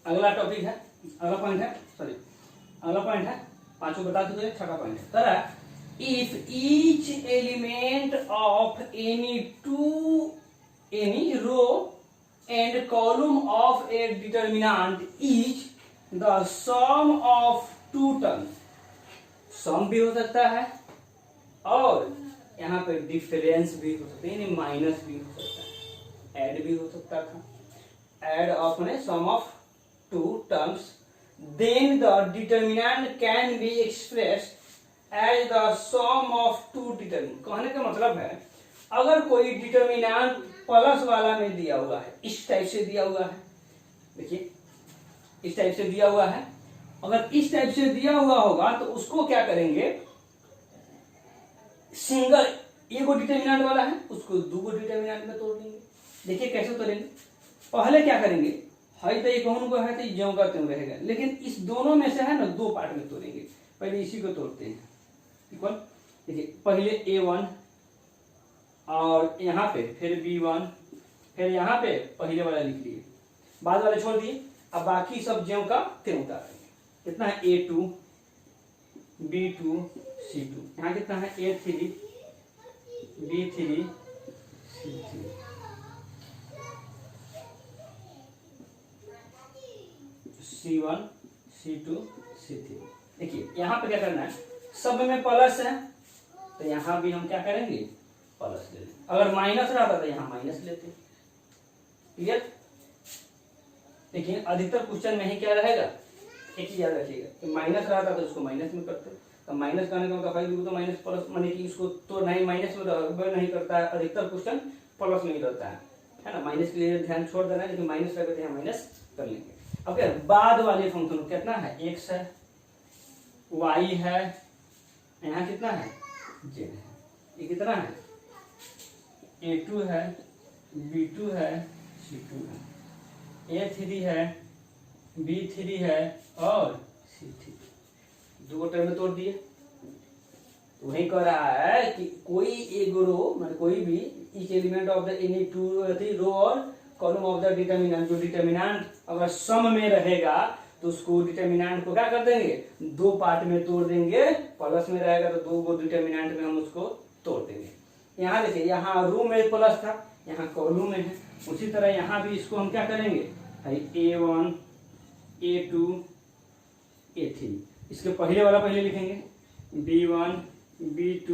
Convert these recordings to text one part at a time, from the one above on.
अगला टॉपिक है, अगला पॉइंट है, सॉरी अगला पॉइंट है, पांचों बता चुके हैं, छठा पॉइंट है। तरह if each element of any row and column of a determinant is the sum of two terms, sum भी हो सकता है और यहाँ पे डिफरेंस भी हो सकता है, यानी माइनस भी हो सकता है, ऐड भी हो सकता था, ऐड ऑफ ने sum of two terms, then the determinant can be expressed as the sum of two determinant. कहने का मतलब है अगर कोई डिटर्मिनेंट प्लस वाला में दिया हुआ है, इस टाइप से दिया हुआ है, देखिए इस टाइप से दिया हुआ है, अगर इस टाइप से दिया हुआ होगा तो उसको क्या करेंगे, सिंगल एक डिटर्मिनेंट वाला है उसको दो डिटर्मिनेंट में तोड़ देंगे। देखिए कैसे तोड़ेंगे, पहले क्या करेंगे, है तो कौन को है तो ज्यों का त्यों रहेगा, लेकिन इस दोनों में से है ना दो पार्ट में तोड़ेंगे। पहले इसी को तोड़ते हैं, इक्वल, देखिए पहले A1 और यहाँ पे फिर B1, फिर यहाँ पे पहले वाला लिख लिए, बाद वाले छोड़ दिए, अब बाकी सब ज्यों का त्यों उतारेंगे। कितना है A2 B2 C2, यहाँ कितना है A3 B3 C3, C1 C2 C3। देखिए यहाँ पे क्या करना है, सब में प्लस है तो यहाँ भी हम क्या करेंगे, प्लस ले लेंगे। अगर माइनस रहता तो यहाँ माइनस लेते। क्लियर। देखिए अधिकतर क्वेश्चन में ही क्या रहेगा, एक चीज याद रखिएगा कि माइनस रहता तो उसको माइनस में करते, तो माइनस करने का मतलब तो माइनस प्लस, माने कि इसको तो नहीं माइनस में नहीं करता है, अधिकतर क्वेश्चन प्लस में ही रहता है ना। माइनस के लिए ध्यान छोड़ देना है, लेकिन माइनस करके यहाँ माइनस कर लेंगे। अब क्या बाद वाले फंक्शन को कितना है, x है y है, यहाँ कितना है z है, ये कितना है A2 है B2 है C2 है, A3 है B3 है और C3, दो टर्म में तोड़ दिए। तो वही कह रहा है कि कोई एक रो मतलब कोई भी each element of the any two row और कॉलम ऑफ द डिटर्मिनेंट, जो डिटर्मिनेंट अगर सम में रहेगा तो उसको डिटर्मिनेंट को क्या कर देंगे, दो पार्ट में तोड़ देंगे। प्लस में रहेगा तो दो को डिटर्मिनेंट में हम उसको तोड़ देंगे। यहाँ देखिए, यहाँ रो में प्लस था, यहाँ कॉलम में है, उसी तरह यहाँ भी इसको हम क्या करेंगे, A1 A2 A3, इसके पहले वाला पहले लिखेंगे B1 B2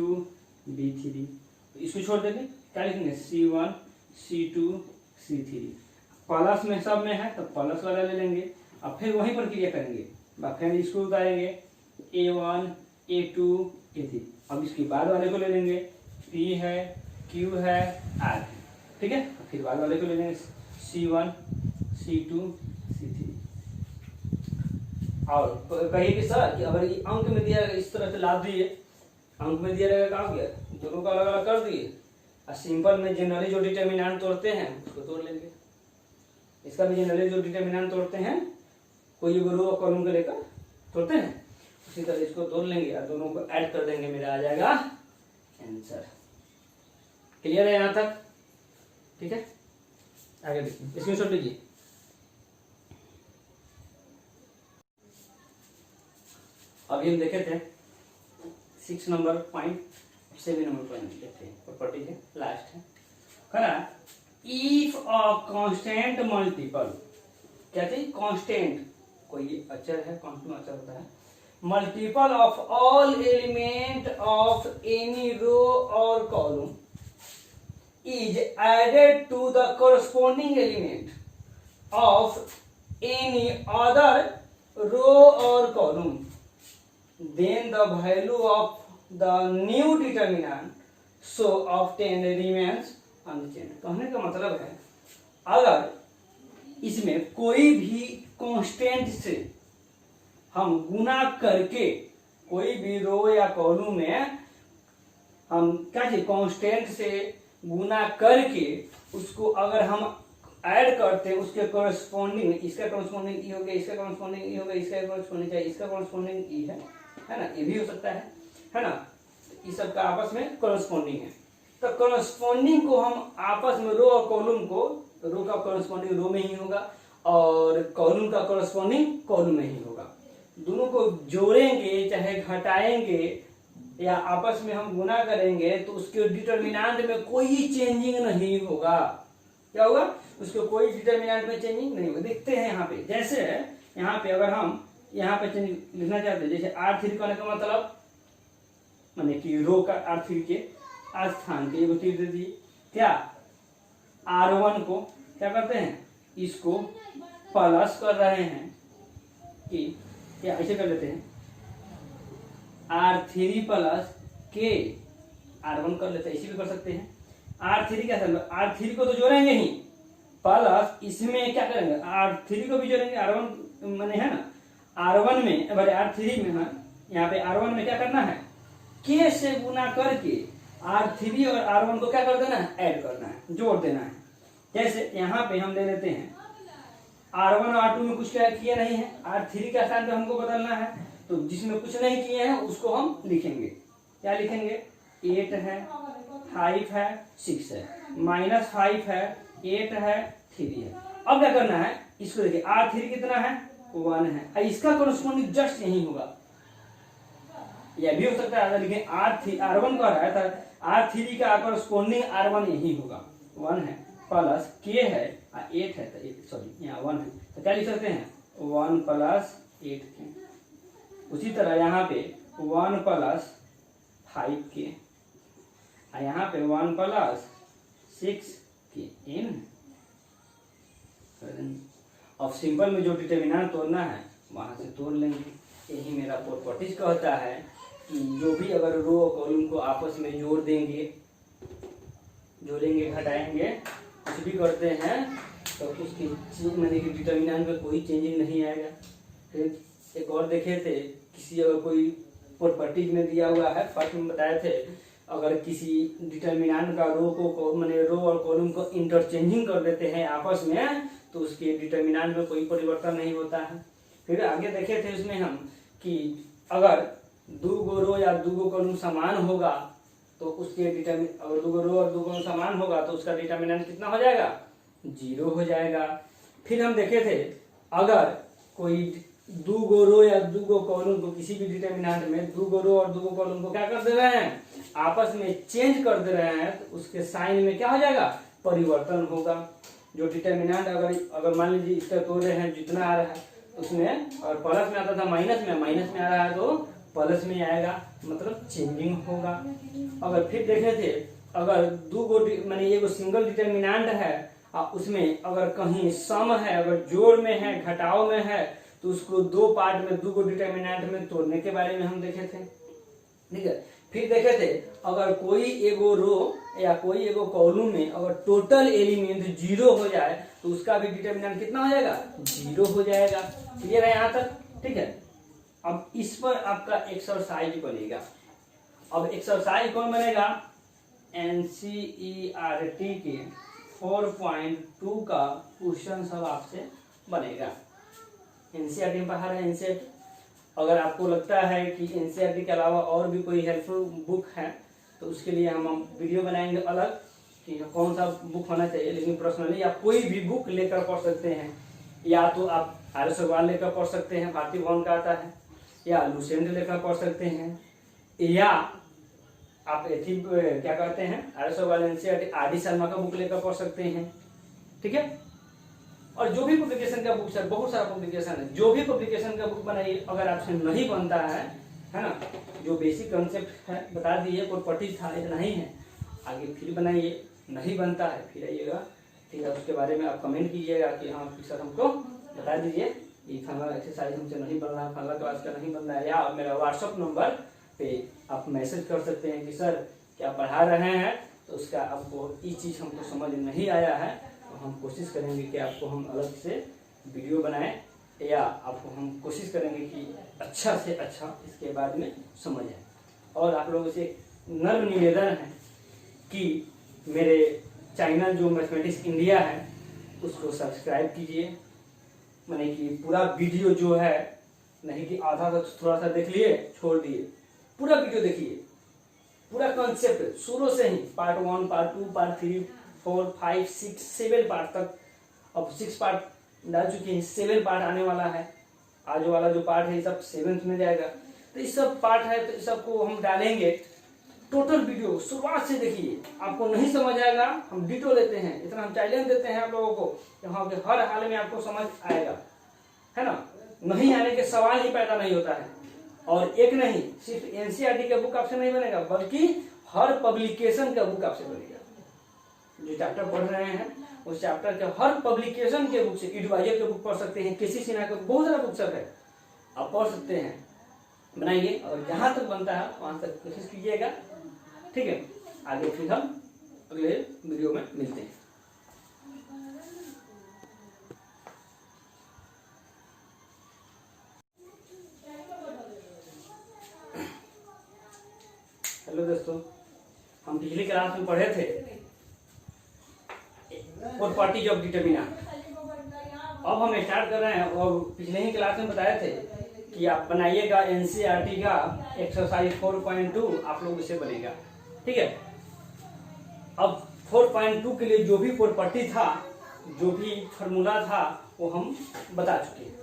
B3, इसको छोड़ देंगे, क्या लिखेंगे C1 C2 C3, प्लस में सब में है तो प्लस वाला ले लेंगे। अब फिर वही प्रक्रिया करेंगे, फिर इसको उतारेंगे A1 A2 A3, अब इसके बाद वाले को ले लेंगे, P है Q है R है, ठीक है। फिर बाद वाले को ले लेंगे C1 C2 C3। और कहिए कि सर कि अगर ये अंक में दिया इस तरह से लाभ दिए, अंक में दिया रहेगा काम किया, दोनों का अलग अलग कर दिए, और सिंपल में जनरली जो डिटर्मिनेंट तोड़ते हैं उसको तोड़ लेंगे। इसका भी जनरली जो डिटर्मिनेंट तोड़ते हैं कोई रो और कॉलम को लेकर तोड़ते हैं, उसी तरह इसको तोड़ लेंगे और दोनों को ऐड कर देंगे, मेरा आ जाएगा आंसर। क्लियर है यहाँ तक, ठीक है। आगे देखिए, स्क्रीनशॉट लीजिए। अभी हम देखे थे 6 नंबर पॉइंट, 7 नंबर पॉइंट देखते हैं, प्रॉपर्टी है लास्ट है, करा इफ अ कांस्टेंट मल्टीपल, क्या थी कांस्टेंट, कोई अचर है, कांस्टेंट अचर होता है, multiple of all element of any row और column is added to the corresponding element of any other row or column, then the value of the new determinant so obtained remains unchanged। कहने का मतलब है अगर इसमें कोई भी constant से हम गुना करके कोई भी रो या कॉलम में हम क्या चाहिए, कांस्टेंट से गुना करके उसको अगर हम ऐड करते हैं उसके कॉरेस्पॉन्डिंग, इसका कॉरेस्पॉन्डिंग ई हो गया, इसका कॉरेस्पॉन्डिंग ई हो गया, इसका कॉरेस्पॉन्डिंग चाहिए, इसका कॉरेस्पॉन्डिंग ई है ना, ये भी हो सकता है ना, इस सब का आपस में कॉरेस्पॉन्डिंग है। तो कॉरेस्पॉन्डिंग को हम आपस में रो और कॉलम को, रो का कॉरेस्पॉन्डिंग रो में ही होगा और कॉलम का कॉरस्पॉन्डिंग कॉलम में ही होगा। दोनों को जोड़ेंगे चाहे घटाएंगे या आपस में हम गुना करेंगे तो उसके डिटर्मिनेंट में कोई चेंजिंग नहीं होगा। क्या होगा? उसके कोई डिटर्मिनेंट में चेंजिंग नहीं होगा। देखते हैं यहाँ पे, जैसे यहाँ पे अगर हम यहाँ पे चेंज लिखना चाहते हैं, जैसे R3 का मतलब माने कि रो का R3 के स्थान के तीर दे दिए। क्या R1 को क्या करते हैं, इसको प्लस कर रहे हैं कि क्या ऐसे कर लेते हैं R3 प्लस के R1 कर लेते हैं, इसी भी कर सकते हैं। R3 क्या था, R3 को तो जोड़ेंगे ही प्लस इसमें क्या करेंगे R3 को भी जोड़ेंगे, R1 मैंने है ना R1 में R3 में है, यहाँ पे R1 में क्या करना है के से गुना करके R3 और R1 को क्या कर देना है, ऐड करना है, जोड़ देना है। जैसे यहाँ पे हम ले लेते हैं R1 और R2 में कुछ क्या किया नहीं है, R3 का स्थान पे हमको बदलना है, तो जिसमें कुछ नहीं किए हैं उसको हम लिखेंगे। क्या लिखेंगे, 8 है, 5 है, 6 है, -5 है, 8 है, 3 है। अब क्या करना है, इसको देखिए R3 कितना है, 1 है, इसका कॉरस्पॉन्डिंग जस्ट यही होगा। यह भी हो सकता है लेकिन R1 का रहा था, R3 का कॉरस्पॉन्डिंग R1 यही होगा, 1 है प्लस के है 8 है, तो सॉरी यहाँ 1 है, तो क्या लिख सकते हैं 1 प्लस 8 के। उसी तरह यहाँ पे 1 प्लस 5 के, यहाँ पे 1 प्लस 6 के n। अब सिंपल में जो डिटर्मिनेंट तोड़ना है वहां से तोड़ लेंगे। यही मेरा प्रॉपर्टीज कहता है कि जो भी अगर रो और कॉलम को आपस में जोड़ेंगे घटाएंगे कुछ भी करते हैं तो उसकी मैंने कि डिटर्मिनेंट में कोई चेंजिंग नहीं आएगा। फिर एक और देखे थे, किसी अगर कोई प्रॉपर्टीज में दिया हुआ है, फर्स्ट में बताए थे, अगर किसी डिटर्मिनेंट का रो को मैंने रो और कॉलम को इंटरचेंजिंग कर देते हैं आपस में तो उसके डिटर्मिनेंट में कोई परिवर्तन नहीं होता है। फिर आगे देखे थे उसमें हम कि अगर 2 गो रो या 2 गो कॉलम समान होगा तो उसके अगर 2 गो रो और 2 कॉलम समान होगा तो उसका डिटर्मिनेंट कितना हो जाएगा, 0 हो जाएगा। फिर हम देखे थे अगर कोई 2 गो रो या 2 गो कॉलम को किसी भी डिटर्मिनेंट में 2 गो रो और 2 गो कॉलम को क्या कर दे रहे हैं, आपस में चेंज कर दे रहे हैं तो उसके साइन में क्या हो जाएगा, परिवर्तन होगा। जो डिटर्मिनेंट अगर मान लीजिए इसका तोड़ रहे हैं जितना आ रहा है उसमें और प्लस में आता था माइनस में आ रहा है तो प्लस में आएगा, मतलब चेंजिंग होगा। अगर फिर देखे थे अगर 2 गो माने ये सिंगल डिटर्मिनेंट है उसमें अगर कहीं सम है, अगर जोड़ में है, घटाव में है तो उसको 2 पार्ट में 2 गो डिटर्मिनेंट में तोड़ने के बारे में हम देखे थे। ठीक है, फिर देखे थे अगर कोई एगो रो या कोई एगो कॉलम में अगर टोटल एलिमेंट 0 हो जाए तो उसका भी डिटर्मिनेंट कितना हो जाएगा, 0 हो जाएगा। क्लियर है यहाँ तक? ठीक है, अब इस पर आपका एक्सरसाइज बनेगा। अब एक्सरसाइज कौन बनेगा, NCERT के 4.2 का क्वेश्चन सब आपसे बनेगा। NCERT में पढ़ा रहे हैं NCERT। अगर आपको लगता है कि NCERT के अलावा और भी कोई हेल्पफुल बुक है तो उसके लिए हम वीडियो बनाएंगे अलग कि कौन सा बुक होना चाहिए। लेकिन पर्सनली आप कोई भी बुक लेकर पढ़ सकते हैं, या तो आप आर्य सगवाल लेकर पढ़ सकते हैं, भारती भवन का आता है, या लुसेंट लेकर पढ़ सकते हैं, या आप क्या कहते हैं आर्य सगवाल NCERT RD शर्मा का बुक लेकर पढ़ सकते हैं। ठीक है, और जो भी पब्लिकेशन का बुक है, बहुत सारा पब्लिकेशन है, जो भी पब्लिकेशन का बुक बनाइए, अगर आपसे नहीं बनता है ना, जो बेसिक कंसेप्ट है बता दिए, प्रॉपर्टीज था इतना ही है, आगे फिर बनाइए, नहीं बनता है फिर आइएगा। ठीक है, उसके बारे में आप कमेंट कीजिएगा कि हाँ सर हमको बता दीजिए ये फला एक्सरसाइज हमसे नहीं बन रहा है, फला क्लास का नहीं बन रहा है, या मेरा व्हाट्सअप नंबर पे आप मैसेज कर सकते हैं कि सर क्या पढ़ा रहे हैं तो उसका आपको ये चीज़ हमको समझ नहीं आया है, तो हम कोशिश करेंगे कि आपको हम अलग से वीडियो बनाएं, या आपको हम कोशिश करेंगे कि अच्छा से अच्छा इसके बारे में समझ आए। और आप लोगों से नर्म निवेदन है कि मेरे चैनल जो मैथमेटिक्स इंडिया है उसको सब्सक्राइब कीजिए, माने कि पूरा वीडियो जो है, नहीं कि आधा तक थोड़ा सा देख लिए छोड़ दिए, पूरा वीडियो देखिए, पूरा कॉन्सेप्ट शुरू से ही पार्ट 1, पार्ट 2, पार्ट 3, 4, 5, 6, 7 पार्ट तक, अब 6 पार्ट डाल चुके हैं। 7 पार्ट आने वाला है, आज वाला जो पार्ट है ये सब 7th में जाएगा। तो इस सब पार्ट है तो इस सबको हम डालेंगे। टोटल वीडियो शुरुआत से देखिए, आपको नहीं समझ आएगा हम डिटो लेते हैं, इतना हम चैलेंज देते हैं आप लोगों को, यहाँ पे हर हाल में आपको समझ आएगा, है ना। नहीं आने के सवाल ही पैदा नहीं होता है। और एक नहीं, सिर्फ एनसीईआरटी का बुक आपसे नहीं बनेगा, बल्कि हर पब्लिकेशन का बुक आपसे बनेगा। जो चैप्टर पढ़ रहे हैं उस चैप्टर के हर पब्लिकेशन के बुक से, एडवाइजर के बुक पढ़ सकते हैं, केसी सिन्हा के बहुत सारा बुक सब है, आप पढ़ सकते हैं, बनाइए। और जहां तक बनता है वहां तक कोशिश कीजिएगा, ठीक है। आगे फिर हम अगले वीडियो में मिलते हैं। हेलो दोस्तों, हम पिछली क्लास में पढ़े थे प्रॉपर्टीज ऑफ डिटरमिनेंट। अब हम स्टार्ट कर रहे हैं, और पिछले ही क्लास में बताए थे कि आप बनाइएगा एनसीईआरटी का एक्सरसाइज 4.2, आप लोग इसे बनेगा, ठीक है। अब 4.2 के लिए जो भी प्रॉपर्टी था, जो भी फॉर्मूला था, वो हम बता चुके हैं।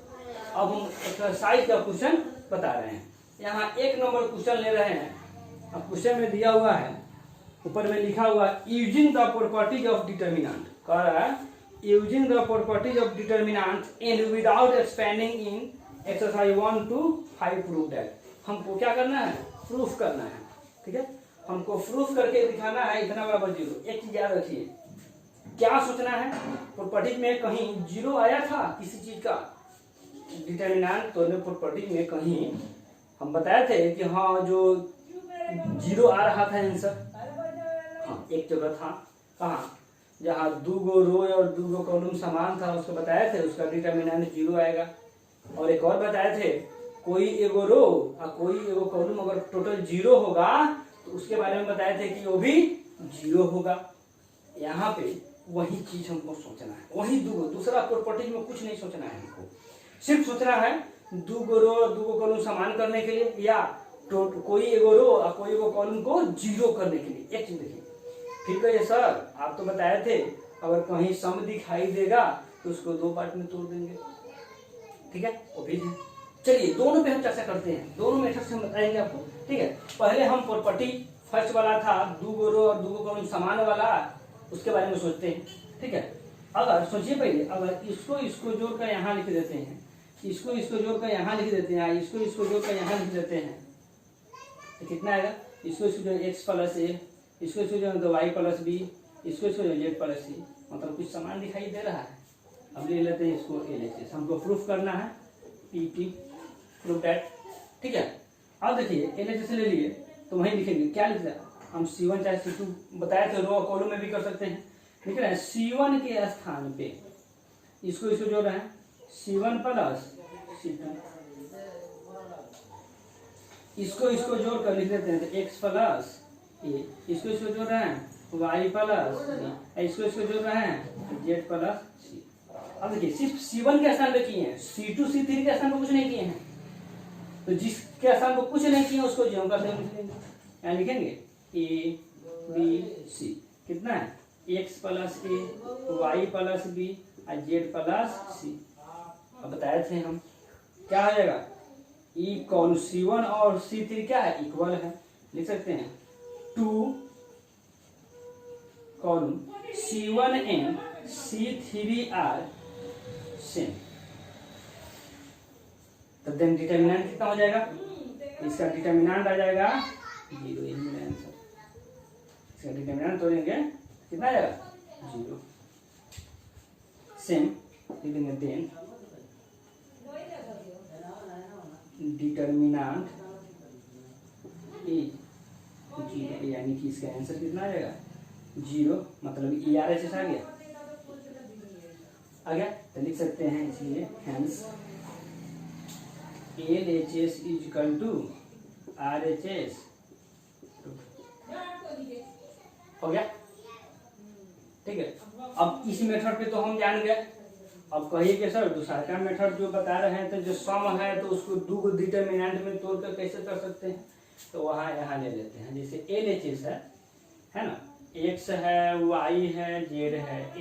अब हम एक्सरसाइज का क्वेश्चन बता रहे हैं। यहाँ 1 नंबर क्वेश्चन ले रहे हैं। अब क्वेश्चन में दिया हुआ है, ऊपर में लिखा हुआ using the properties of determinant, कह रहा है using the properties of determinant and without expanding in exercise 1 to 5 prove that. हमको क्या करना है? प्रूफ करना है, ठीक है। हमको प्रूफ करके दिखाना है इतना बराबर 0। एक चीज याद रखिए, क्या सोचना है, प्रॉपर्टीज में कहीं 0 आया था किसी चीज का, डिटरमिनेंट तो प्रॉपर्टीज में कहीं हम बताए थे कि हाँ जो 0 आ रहा था आंसर, हाँ एक जगह था, कहाँ, जहाँ 2 गो रो और 2 गो कॉलम समान था, उसको बताए थे उसका डिटरमिनेंट 0 आएगा। और एक और बताए थे, कोई एगो रो और कोई एगो कॉलम अगर टोटल 0 होगा तो उसके बारे में बताए थे कि वो भी 0 होगा। यहाँ पे वही चीज हमको सोचना है, वही दूसरा प्रॉपर्टी में कुछ नहीं सोचना है, हमको सिर्फ सोचना है 2 गो रो और 2 गो कॉलम समान करने के लिए, या कोई एगो रो और कोई एगो कॉलम को 0 करने के लिए। एक चीज देखिए, फिर कहिए सर आप तो बताए थे अगर कहीं सम दिखाई देगा तो उसको 2 पार्ट में तोड़ देंगे, ठीक है, वो भी है। चलिए दोनों पे हम चर्चा करते हैं, दोनों मेथड से हम बताएंगे आपको, ठीक है। पहले हम प्रॉपर्टी फर्स्ट वाला था 2 गो रो और 2 गो कॉलम समान वाला, उसके बारे में सोचते हैं, ठीक है। अगर सोचिए पहले, अगर इसको जोड़कर यहाँ लिख देते हैं, इसको जोड़कर यहाँ लिख देते हैं, इसको जोड़कर यहाँ लिख देते हैं, तो कितना आएगा? इसको जो x प्लस ए, इसको जो तो y प्लस बी, इसको जो z प्लस सी, मतलब कुछ समान दिखाई दे रहा है। अब ले लेते हैं इसको LHS, हमको प्रूफ करना है PT प्रूफ दैट, ठीक है। अब देखिए LHS ले लिए तो वहीं लिखेंगे, क्या लिखना है, हम C1 चाहे C2 बताए थे, रो कॉलम में भी कर सकते हैं, लिख रहे हैं C1 के स्थान पे इसको जोड़ रहे हैं C1 प्लस C2, इसको जोड़ कर लिख देते हैं तो x प्लस ए, इसको जोड़ रहे हैं y प्लस बी, इसको जोड़ रहे हैं z प्लस सी। अब देखिए सिर्फ C1 के स्थान पे किए हैं, C2 C3 के स्थान पे कुछ नहीं किए हैं, तो जिसके स्थान पे कुछ नहीं किए उसको ज्यों का त्यों लिख देंगे। यहाँ लिखेंगे ए बी सी, कितना है x प्लस ए, y प्लस बी और z प्लस सी। अब बताए थे हम क्या हो जाएगा, कॉलम C1 और C3 क्या है, इक्वल है, लिख सकते हैं 2 column C1 and C3 are same. तो देन डिटरमिनेंट कितना हो जाएगा, इसका डिटरमिनेंट आ जाएगा 0, यही मेरा आंसर। इसका डिटरमिनेंट तोड़ेंगे कितना आ जाएगा 0, सेम लिख देंगे। देन डिटरमिनेंट इज 0, यानी कि इसका आंसर कितना आ जाएगा 0, मतलब ERHS आ गया, तो लिख सकते हैं इसलिए hence LHS is equal to RHS, हो गया, ठीक है। अब इस मेथड पे तो हम जान गए। अब कहिए कि सर दूसरा का मेथड जो बता रहे हैं तो जो सम है तो उसको 2 को डिटरमिनेंट में तोड़कर कैसे कर सकते हैं, तो वहाँ यहाँ ले लेते हैं। जैसे LHS है ना, x है, y है, z है, a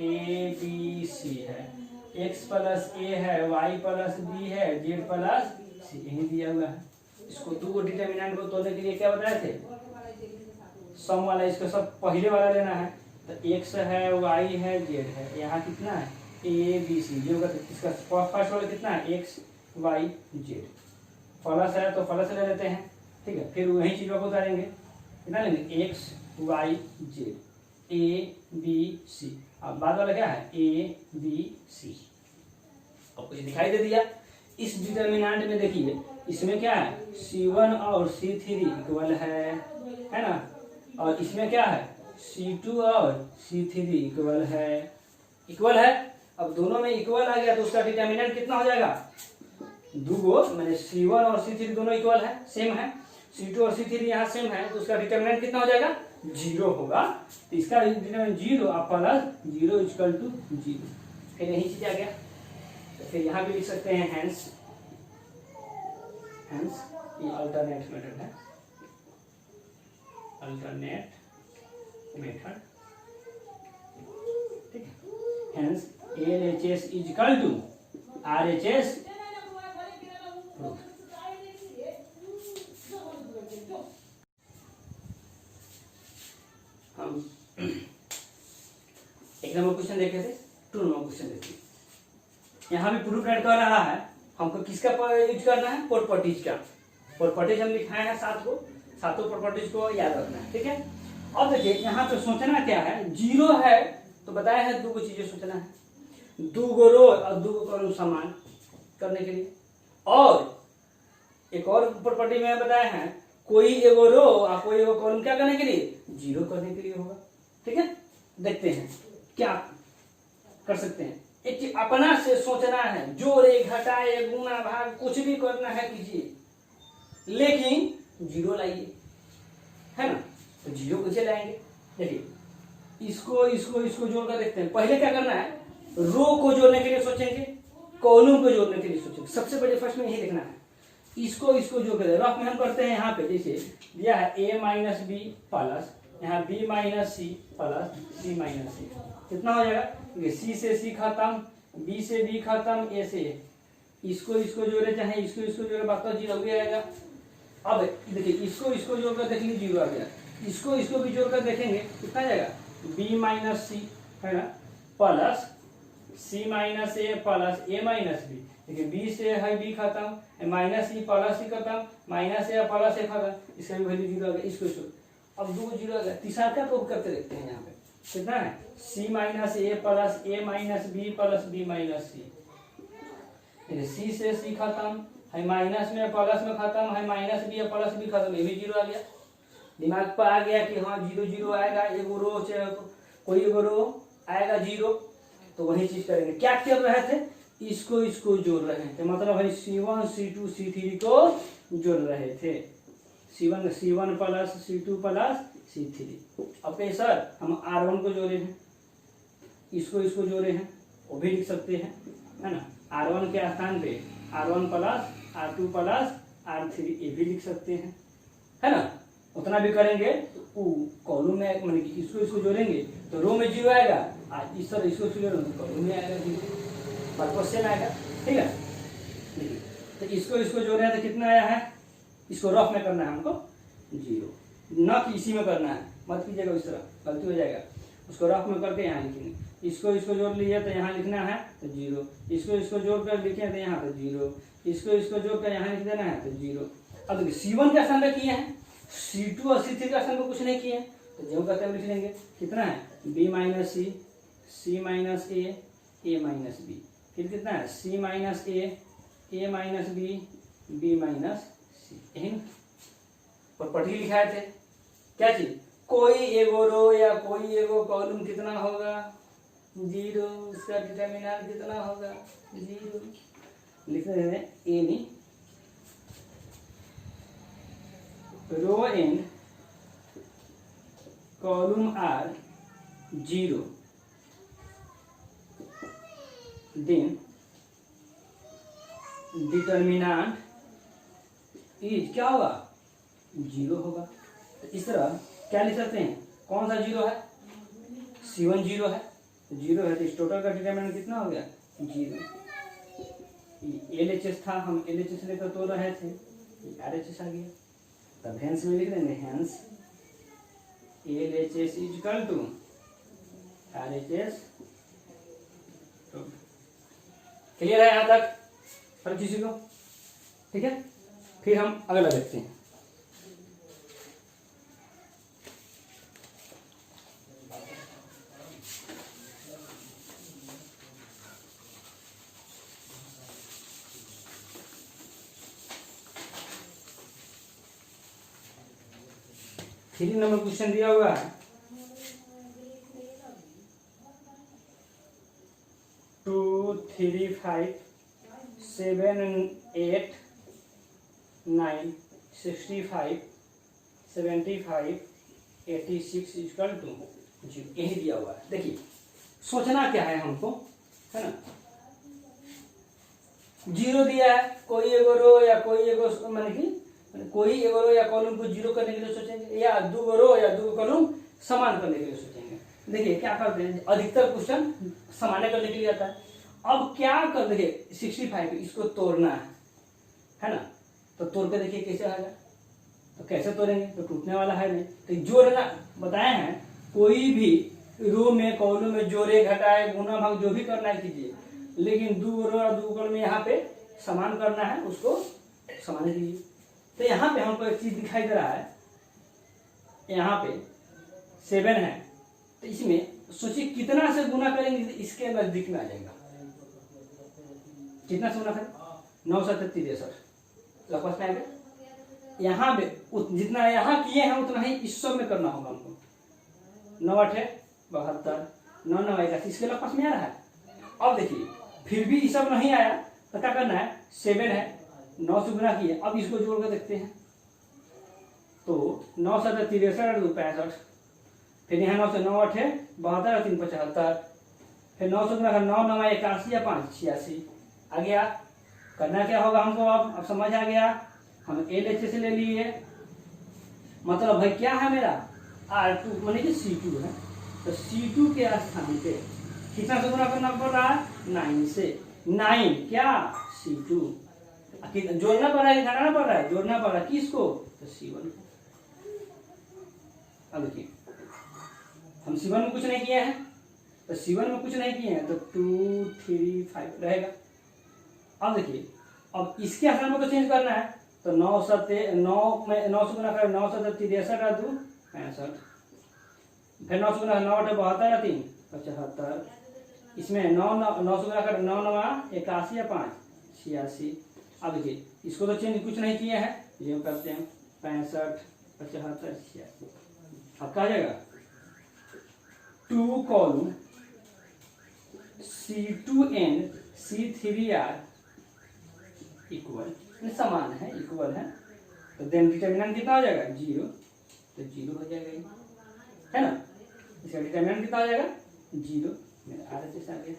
b c है, x प्लस ए है, y प्लस बी है, z प्लस सी, यही दिया हुआ है। इसको दो को डिटर्मिनेंट को तोड़ने के लिए क्या बताए थे, सम वाला, इसको सब पहले वाला लेना है। तो x है, y है, z है, यहाँ कितना है a b c, जो इसका फर्स्ट वाला कितना है x y z, प्लस है तो प्लस ले लेते हैं, ठीक है। फिर वही चीज को उतारेंगे, कितना लेंगे x y z a b c, अब बाद वाला क्या है a b c। अब कुछ दिखाई दे दिया। इस डिटर्मिनेंट में देखिए, इसमें क्या है C1 और C3 इक्वल है ना, और इसमें क्या है C2 और C3 इक्वल है। अब दोनों में इक्वल आ गया तो उसका डिटर्मिनेंट कितना हो जाएगा, दो, मैंने C1 और C3 दोनों इक्वल है, सेम है, C2 और C3 यहाँ सेम है, तो उसका डिटर्मिनेंट कितना हो जाएगा, 0 होगा। तो इसका डिटर्मिनेंट 0 और प्लस 0 इक्वल टू 0, फिर यही चीज आ गया। तो फिर यहाँ भी लिख सकते हैं हेंस, ये अल्टरनेट मेथड है, अल्टरनेट मेथड, ठीक है। Hence LHS is equal to RHS proof. हम एक नंबर क्वेश्चन देखे थे, 2 नंबर क्वेश्चन देखिए। यहाँ भी प्रूफ ऐड कर रहा है, हमको किसका यूज करना है, प्रॉपर्टीज का। प्रॉपर्टीज हम लिखाए हैं 7 को, सातों प्रॉपर्टीज को याद रखना है, ठीक है। अब देखिए यहाँ पे सोचना क्या है, 0 है तो बताया है 2 चीजें सोचना है, 2 रो और 2 कॉलम समान करने के लिए, और एक और प्रॉपर्टी में बताया है कोई एगो रो और कोई एगो कॉलम क्या करने के लिए, 0 करने के लिए होगा, ठीक है। देखते हैं क्या कर सकते हैं। एक चीज अपना से सोचना है, जोड़े घटाए गुना भाग कुछ भी करना है कीजिए, लेकिन 0 लाइए, है ना। तो 0 कैसे लाएंगे, देखिए इसको जोड़कर देखते हैं। पहले क्या करना है, रो को जोड़ने के लिए सोचेंगे, कॉलम को जोड़ने के लिए सोचेंगे। सबसे पहले फर्स्ट में यही देखना है, इसको जोड़ कर रफ में हम करते हैं। यहाँ पे जैसे दिया है a माइनस बी प्लस यहाँ b minus C plus c minus C, कितना हो जाएगा, c से c खत्म, b से b खत्म, a से इसको जोड़े चाहे इसको जोड़े, बात तो 0 हो आएगा। अब देखिए इसको जोड़कर देख लीजिए 0 आ गया, इसको भी जोड़कर देखेंगे कितना जाएगा, b माइनस सी, है ना, plus c minus a plus a minus b. देखिए b से है b खत्म, माइनस सी प्लस सी खत्म, माइनस ए प्लस ए खत्म, इसका भी वैल्यू 0 आ गया। इसको अब 2 0 आ गया। तीसरा का प्रूव करके देखते हैं, यहाँ पे कितना है, c minus a plus a minus B plus b minus C. c से c खत्म है, माइनस में प्लस में खत्म है, माइनस बी प्लस बी खत्म, ये भी 0 आ गया। दिमाग पर आ गया कि हाँ 0 0 आएगा, एगो रो कोई एगो रो आएगा 0, तो वही चीज करेंगे। क्या कर रहे थे, इसको जोड़ रहे थे, मतलब है C1 C2 C3 को जोड़ रहे थे, C1 plus C2 plus C3। अब सर हम R1 को जोड़े हैं, इसको जोड़े हैं, वो भी लिख सकते हैं, है ना। R1 के स्थान पे R1 plus R2 plus R3 ये भी लिख सकते हैं, है ना। उतना भी करेंगे तो कॉलम में मतलब इसको जोड़ेंगे तो रो में 0 आएगा, और इस तरह इसको जोड़ेंगे तो कॉलम में आएगा 0, पर्पस सेम आएगा, ठीक है। देखिए तो इसको जोड़ रहे हैं तो कितना आया है, इसको रफ में करना है हमको 0, न कि इसी में करना है, मत कीजिएगा इस तरह, गलती हो जाएगा। उसको रफ में करके यहाँ लिखेंगे, इसको जोड़ लीजिए तो यहाँ लिखना है तो 0, इसको जोड़ कर लिखे तो यहाँ तो 0, इसको जोड़ कर यहाँ लिख देना है तो 0। अब देखिए C1 का स्थान पे किए हैं, C2 और C3 का स्थान पे कुछ नहीं किए हैं, तो जो कहते हैं लिख लेंगे। कितना है, b minus C, c minus a minus B, फिर कितना है c minus a minus b minus C. यही प्रॉपर्टी लिखाए थे, क्या चीज, कोई एगो रो या कोई एगो कॉलम कितना होगा 0, उसका डिटर्मिनेंट कितना होगा 0। लिख रहे हैं any row in column are 0, then determinant is क्या होगा 0 होगा। तो इस तरह क्या लिख सकते हैं, कौन सा 0 है, C1 0 है, तो 0 है तो इस टोटल का डिटर्मिनेंट कितना हो गया 0, LHS था, हम LHS लेकर तोड़ रहे थे, RHS आ गया। तब हेंस में लिख देंगे, hence LHS equal to RHS। Clear है यहाँ तक हर किसी को? ठीक है, फिर हम अगला देखते हैं। थ्री नंबर क्वेश्चन दिया हुआ है, 2, 3, 5, 7, 8, 9, 65, 75, 86 इक्वल टू 0, यही दिया हुआ है। देखिए सोचना क्या है हमको, है ना। 0 दिया है, कोई एगो रो या कोई एगो माने कि कोई एगो रो या कॉलम को 0 करने के लिए सोचेंगे, या 2 रो या 2 कॉलम समान करने के लिए सोचेंगे। देखिए क्या करते हैं, अधिकतर क्वेश्चन समाने करने के लिए आता है। अब क्या कर, देखिए 65 इसको तोड़ना है ना, तो तोड़ के देखिए कैसे आएगा। तो कैसे तोड़ेंगे, तो टूटने वाला है नहीं, तो जोड़ना बताए हैं। कोई भी रो में कॉलम में जोड़े घटाए गुना भाग जो भी करना है कीजिए, लेकिन 2 रो और 2 कॉलम में यहाँ पे समान करना है, उसको समान कीजिए। तो यहाँ पे हमको एक चीज दिखाई दे रहा है, यहाँ पे 7 है, तो इसमें सोचिए कितना से गुना करेंगे, इसके नजदीक में आ जाएगा। कितना से गुना करें, 9 7 63 लगभग में आ गया। यहाँ पे जितना यहाँ किए हैं उतना ही इस सब में करना होगा हमको। 9 8 72, 9 9 81, इसके लगभग में आ रहा है। अब देखिए फिर भी ये सब नहीं आया, तो क्या करना है, 7 है, 9 से गुना किए, अब इसको जोड़ कर देखते हैं। तो 9 7 63 और 2 65, फिर यहाँ 9 से 9 8 72 और 3 75, फिर 9 से गुना कर 9 9 81 या 5 86 आ गया। करना क्या होगा हमको, अब समझ आ गया। हम LHS ले लिए, मतलब भाई क्या है मेरा R2 माने कि C2 है, तो C2 के स्थान पे कितना से गुना करना पड़ रहा है, 9 से। 9 क्या, C2 जोड़ना पड़ रहा है, घटाना पड़ रहा है, जोड़ना पड़ रहा है किसको, तो C1। अब देखिए हम C1 में कुछ नहीं किए हैं, तो C1 में कुछ नहीं किए हैं, तो 2 3 5 रहेगा। अब देखिए अब इसके स्थान में तो चेंज करना है, तो 9 7 9 में 9 से गुना कर 9 7 63 और 2 65, फिर 9 से गुना 9 8 72 और 3 75, इसमें 9 9 से गुना कर 9 9 81 या 5 86। अब देखिए इसको तो चेंज कुछ नहीं किए हैं, ये करते हैं 65 75 86। अब क्या आ जाएगा, 2 कॉलम C2N C3R इक्वल समान है, इक्वल है, तो देन डिटरमिनेंट कितना हो जाएगा, 0, तो 0 हो जाएगा, है ना। इसका डिटरमिनेंट कितना हो जाएगा, 0, मेरा RHS आ गया।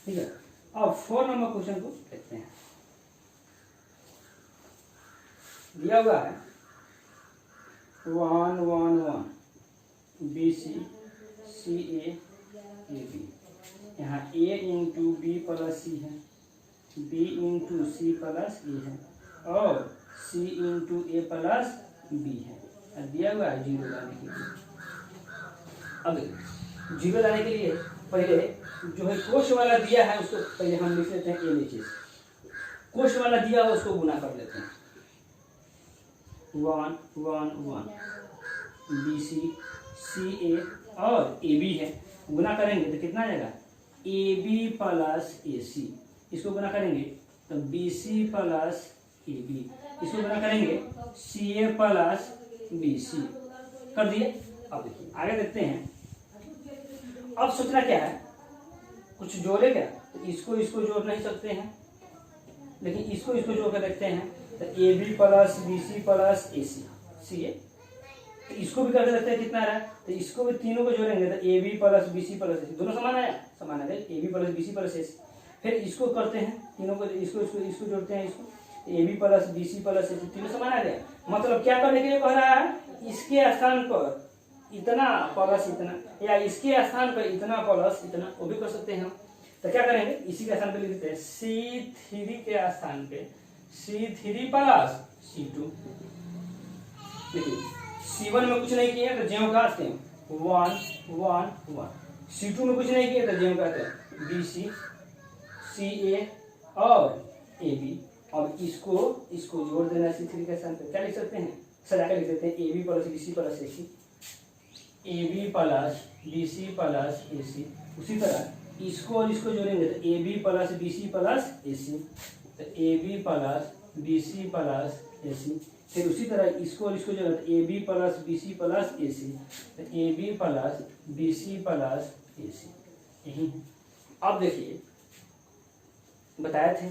ठीक है, अब 4 नंबर क्वेश्चन को देखते हैं। दिया हुआ है 1 1 1 BC CA AB, यहाँ A into B plus C है, B into C plus E है, और C into A plus B है। दिया हुआ है 0 लाने के लिए। अब 0 लाने के लिए पहले जो है कोश वाला दिया है उसको पहले हम लिख लेते हैं LHS। कोश वाला दिया है उसको गुना कर लेते हैं, 1 1 1 BC CA और AB है, गुना करेंगे तो कितना आ जाएगा, AB प्लस AC, इसको गुना करेंगे तो BC प्लस AB, इसको गुना करेंगे CA प्लस BC, कर दिए। अब देखिए आगे देखते हैं। अब सोचना क्या है, कुछ जोड़े क्या, तो इसको जोड़ नहीं सकते हैं, लेकिन इसको जोड़ कर देखते हैं, तो AB plus BC plus AC CA, तो इसको भी करके देखते हैं कितना आ रहा है, तो इसको भी तीनों को जोड़ेंगे तो AB plus BC plus AC, दोनों समान आया, समान आ गए, AB plus BC plus AC। फिर इसको करते हैं तीनों को, इसको जोड़ते हैं, इसको AB plus BC plus AC, तीनों समान आ गया। मतलब क्या करने के लिए कह रहा है, इसके स्थान पर इतना प्लस इतना, या इसके स्थान पर इतना प्लस इतना, वो भी कर सकते हैं हम। तो क्या करेंगे, इसी के स्थान पे लिख देते हैं C3 के स्थान पे C3 प्लस C2। देखिए C1 में कुछ नहीं किए तो ज्यों काटते हैं 1 1 1, C2 में कुछ नहीं किए तो ज्यों काटते हैं BC CA और AB। अब इसको जोड़ देना C3 के स्थान पे, क्या लिख सकते हैं, सजा के लिख सकते हैं AB plus BC plus AC, AB plus BC plus AC। उसी तरह इसको और इसको जोड़ेंगे तो AB plus BC plus AC, तो AB plus BC plus AC। फिर उसी तरह इसको और इसको जोड़ेंगे तो AB plus BC plus AC, तो AB plus BC plus AC। यही अब देखिए बताए थे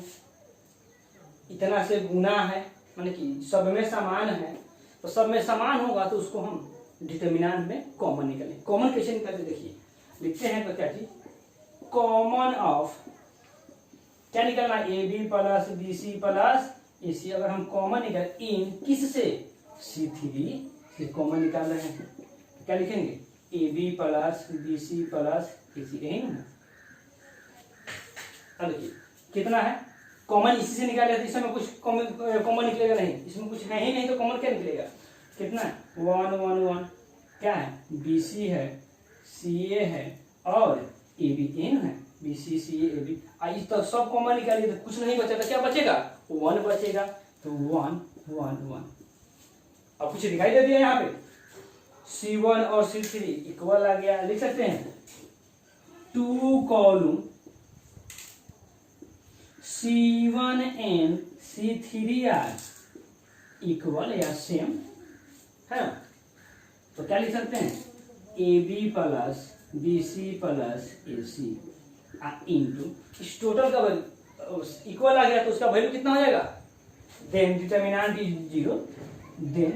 इतना से गुना है, माने कि सब में समान है, तो सब में समान होगा तो उसको हम डिटर्मिनेंट में कॉमन निकालें। कॉमन कैसे निकालते देखिए, लिखते हैं तो क्या चीज, कॉमन ऑफ क्या निकालना, AB plus BC plus AC। अगर हम कॉमन निकाल इन किस से, C3 से कॉमन निकाल रहे हैं, तो क्या लिखेंगे AB plus BC plus AC, यही ना। अब देखिए कितना है, कॉमन इसी से निकाले तो इसमें कुछ कॉमन निकलेगा नहीं, इसमें कुछ है ही नहीं तो कॉमन क्या निकलेगा, कितना है 1 1 1, क्या है BC है CA है और AB, इन है BC CA AB। इस तो सब कॉमन निकालिए तो कुछ नहीं बचेगा, क्या बचेगा 1 बचेगा, तो 1 1 1। अब कुछ दिखाई दे दिया यहाँ पे, C1 और C3 इक्वल आ गया, लिख सकते हैं 2 column C1 and C3 are equal या सेम है, तो क्या लिख सकते हैं AB plus BC plus AC into इस टोटल का इक्वल आ गया तो उसका वैल्यू कितना हो जाएगा, then determinant is 0, then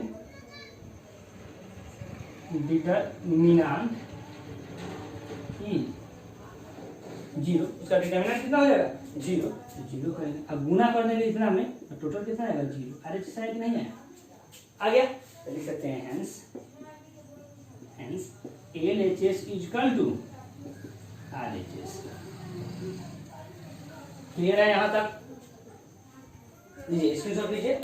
determinant is 0, उसका डिटर्मिनेंट कितना हो जाएगा 0, 0 करेंगे। अब गुना कर देंगे इतना में, टोटल कितना आएगा 0, आर साइड नहीं है, आ गया तो लिख सकते हैं hence LHS is equal to RHS। Clear है यहाँ तक, लीजिए स्क्रीनशॉट लीजिए।